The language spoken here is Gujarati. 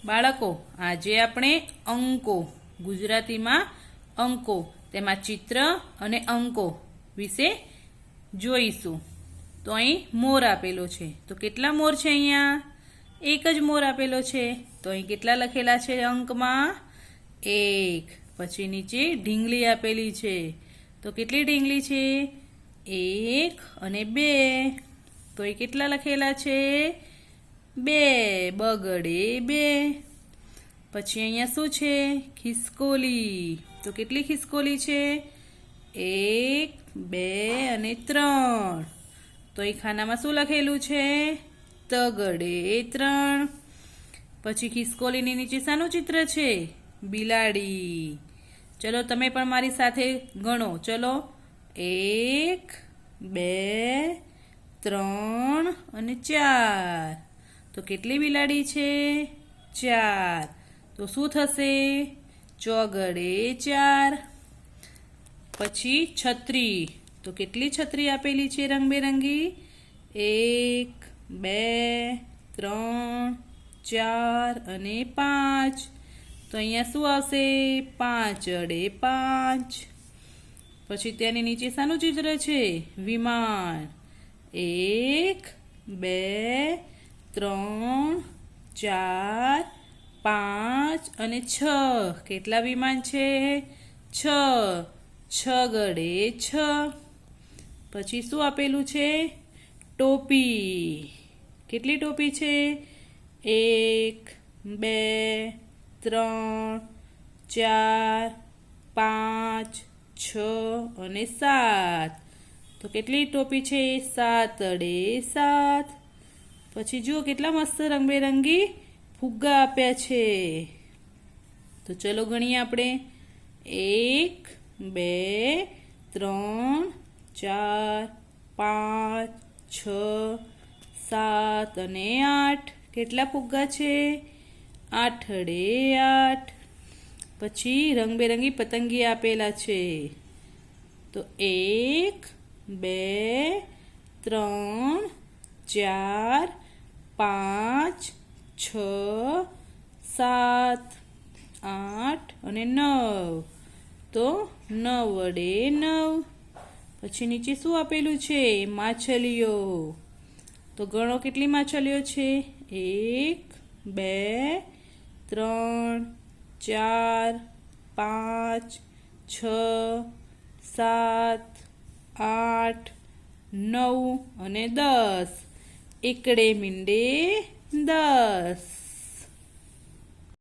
બાળકો આજે આપણે અંકો ગુજરાતીમાં અંકો તેમાં ચિત્ર અને અંકો વિશે જોઈશું। તો અહીં મોર આપેલો છે, તો કેટલા મોર છે? અહીંયા એક જ મોર આપેલો છે, તો અહીં કેટલા લખેલા છે અંકમાં? 1। પછી નીચે ઢીંગલી આપેલી છે, તો કેટલી ઢીંગલી છે? 1 અને 2, તો એ કેટલા લખેલા છે? 2। બગડે 2। પછી અહીંયા શું છે? ખિસકોલી, તો કેટલી ખિસકોલી છે? 1 2 અને 3, તો એ ખાનામાં શું લખેલું છે? તગડે 3। પછી ખિસકોલીની નીચે શાનું ચિત્ર છે? બિલાડી। ચલો તમે પણ મારી સાથે ગણો, ચલો 1 2 3 અને 4, તો કેટલી બિલાડી છે? 4। તો શું થશે? ચોગડે 4। પછી છત્રી, તો કેટલી છત્રી આપેલી છે રંગબેરંગી? 1 2 3 4 અને 5, તો અહીંયા શું આવશે? 5 × 5। પછી તેની નીચે શાનું ચિત્ર છે? વિમાન। 1 2 3 4 5 અને 6, કેટલા વિમાન છે? 6। 6 × 6। પછી શું આપેલું છે? ટોપી, કેટલી ટોપી છે? 1 2 3 4 5 6 અને 7, તો કેટલી ટોપી છે? 7 × 7। પછી જુઓ કેટલા મસ્ત રંગબેરંગી ફુગ્ગા આપ્યા છે, તો ચલો ગણીએ આપણે। 1 2 3 4 5 6 7 અને 8, કેટલા ફુગ્ગા છે? 8 × 8। પછી રંગબેરંગી પતંગી આપેલા છે, તો 1 2 3 4 5 6 7 8 અને 9, તો 9 × 9। પછી નીચે શું આપેલું છે? માછલીઓ, તો ગણો કેટલી માછલીઓ છે? 1 2 3 4 5 6 7 8 9 અને 10, એકડે મીંડે 10।